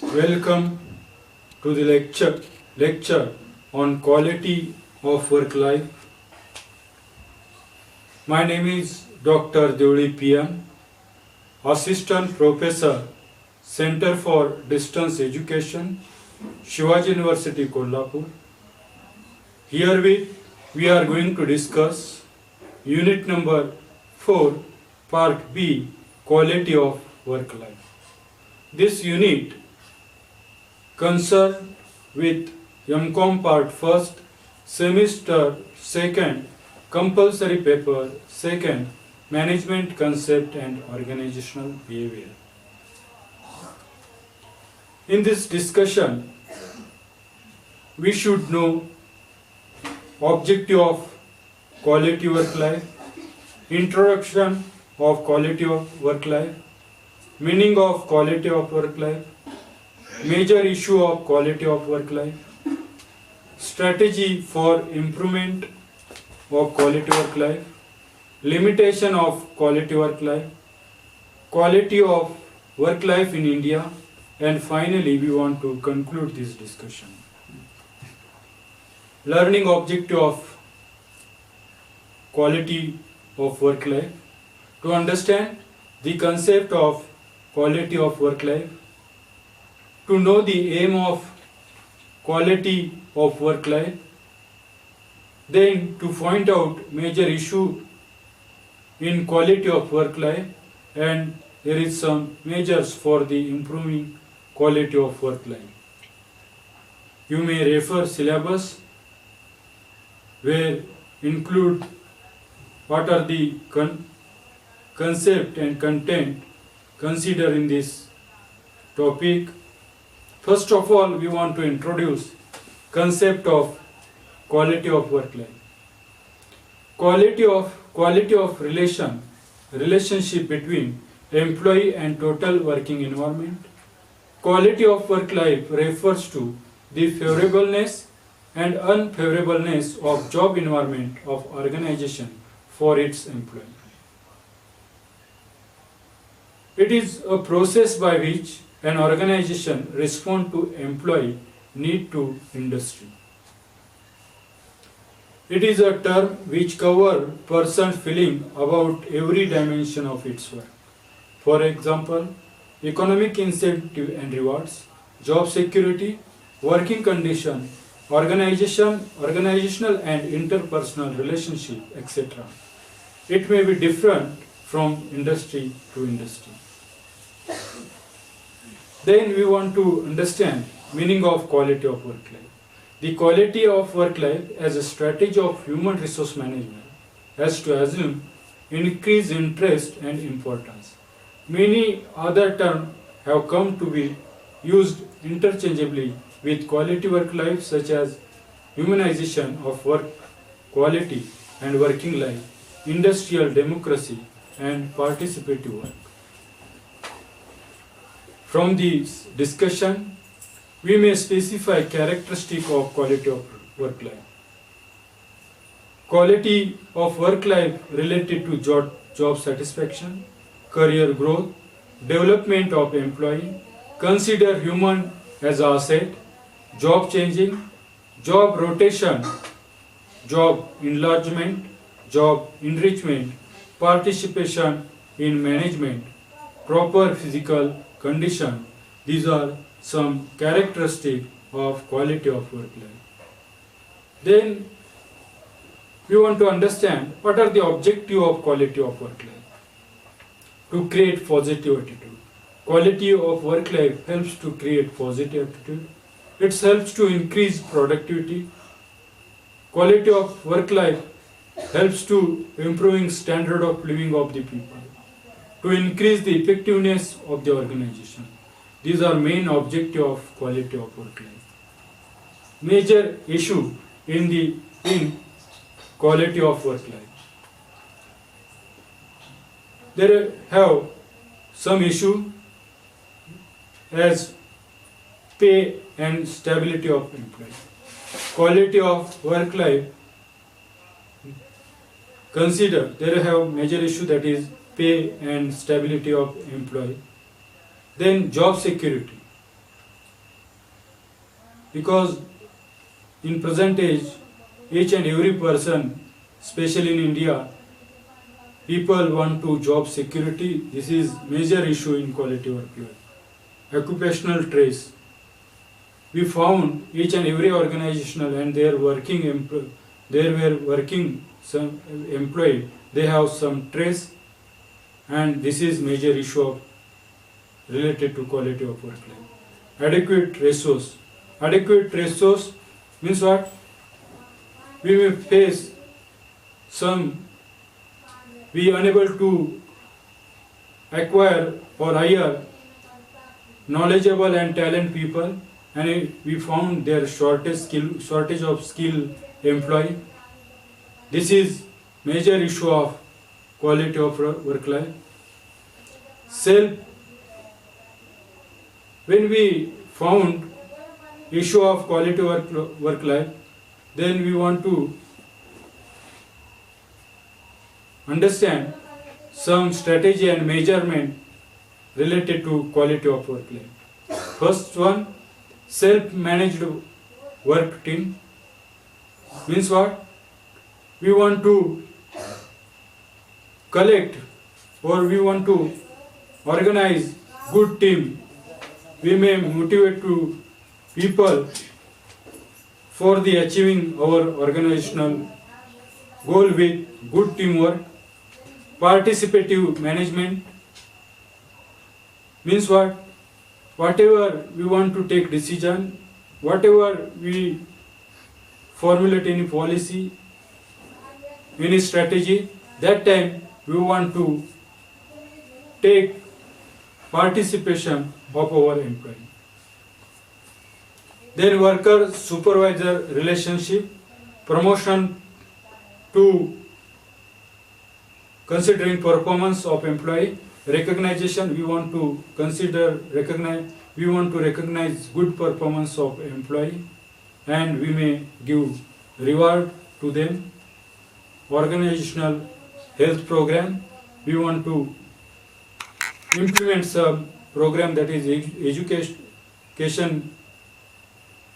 Welcome to the lecture on quality of work life. My name is Dr. Deoli PM, Assistant Professor, Center for Distance Education, Shivaji University, Kolhapur. Herewith, we are going to discuss Unit number 4, Part B, Quality of Work Life. This unit concerned with MCOM Part 1st, Semester 2nd, Compulsory Paper 2nd, Management Concept and Organizational Behavior. In this discussion, we should know objective of quality work life, introduction of quality of work life, meaning of quality of work life, major issue of quality of work life, strategy for improvement of quality work life, limitation of quality work life, quality of work life in India, and finally we want to conclude this discussion. Learning objective of quality of work life. To understand the concept of quality of work life, to know the aim of quality of work life, then to find out major issue in quality of work life, and there is some measures for the improving quality of work life. You may refer syllabus where include what are the concept and content considered in this topic. First of all, we want to introduce concept of quality of work life. Quality of relationship between employee and total working environment. Quality of work life refers to the favorableness and unfavorableness of job environment of organization for its employee. It is a process by which an organization responds to employee need to industry. It is a term which covers person's feeling about every dimension of its work. For example, economic incentive and rewards, job security, working condition, organizational and interpersonal relationship, etc. It may be different from industry to industry. Then we want to understand meaning of quality of work life. The quality of work life as a strategy of human resource management has to assume increased interest and importance. Many other terms have come to be used interchangeably with quality work life, such as humanization of work quality and working life, industrial democracy, and participative work. From this discussion, we may specify characteristic of quality of work life. Quality of work life related to job satisfaction, career growth, development of employee, consider human as asset, job changing, job rotation, job enlargement, job enrichment, participation in management, proper physical condition. These are some characteristics of quality of work life. Then we want to understand what are the objectives of quality of work life. To create positive attitude. Quality of work life helps to create positive attitude. It helps to increase productivity. Quality of work life helps to improving standard of living of the people, to increase the effectiveness of the organization. These are main objective of quality of work life. Major issue in quality of work life. There have some issue as pay and stability of employee. Quality of work life, consider there have major issue, that is pay and stability of employee. Then job security. because in present age, each and every person, especially in India, people want to job security. This is major issue in quality work life. Occupational trace. We found each and every organizational and their working some employee, they have some trace, and this is major issue of related to quality of work life. Adequate resource. Adequate resource means what? We may face we are unable to acquire or hire knowledgeable and talent people, and we found their shortage of skill employee. This is major issue of quality of work life. When we found issue of quality work life, then we want to understand some strategy and measurement related to quality of work life. First one, self-managed work team. Means what? We want to collect or we want to organize good team. We may motivate to people for the achieving our organizational goal with good teamwork. Participative management means what? Whatever we want to take decision, whatever we formulate any policy, any strategy, that time we want to take participation of our employee. Then worker supervisor relationship, promotion to considering performance of employee, recognition, we want to recognize good performance of employee, and we may give reward to them. Organizational health program, we want to implement some program that is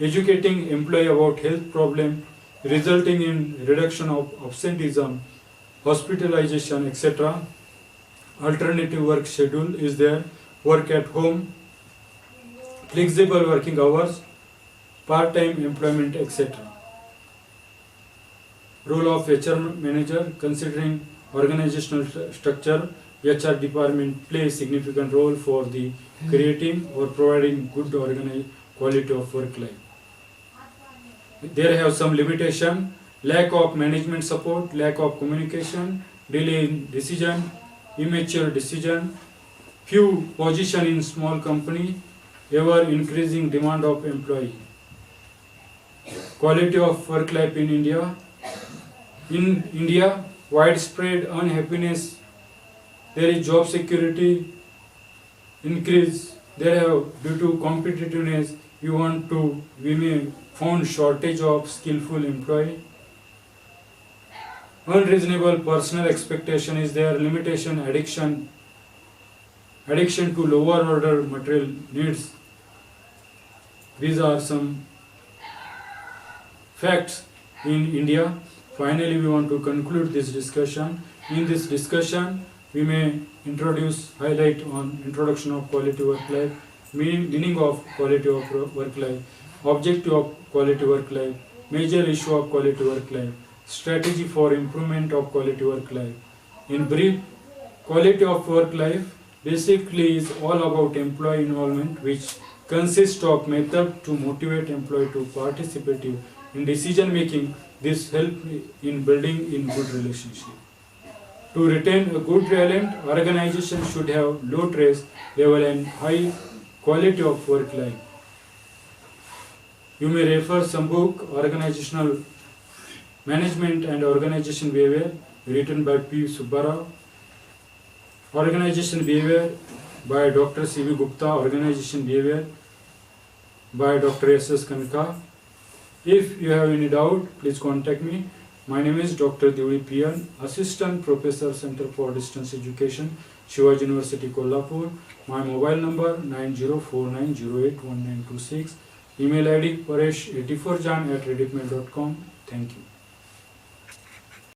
educating employee about health problem, resulting in reduction of absenteeism, hospitalization, etc. Alternative work schedule is there, work at home, flexible working hours, part-time employment, etc. Role of HR manager, considering organizational structure, HR department plays significant role for the creating or providing good quality of work life. There have some limitation, lack of management support, lack of communication, delay in decision, immature decision, few position in small company, ever increasing demand of employee. Quality of work life in India. In India, widespread unhappiness, there is job security increase, there have due to competitiveness, we may found shortage of skillful employee. Unreasonable personal expectation is there, limitation, addiction to lower order material needs. These are some facts in India. Finally, we want to conclude this discussion. In this discussion, we may highlight on introduction of quality work life, meaning of quality of work life, objective of quality work life, major issue of quality work life, strategy for improvement of quality work life. In brief, quality of work life basically is all about employee involvement, which consists of method to motivate employee to participate in decision making. This helps in building in good relationship. To retain a good talent, organization should have low stress level and high quality of work life. You may refer some book, Organizational Management and Organization Behavior, written by P. Subbarao. Organization Behavior by Dr. C.V. Gupta. Organization Behavior by Dr. S.S. Kanka. If you have any doubt, please contact me. My name is Dr. Devi P.N., Assistant Professor, Center for Distance Education, Shivaji University, Kolhapur. My mobile number 9049081926. Email ID paresh84jan@redditmail.com. Thank you.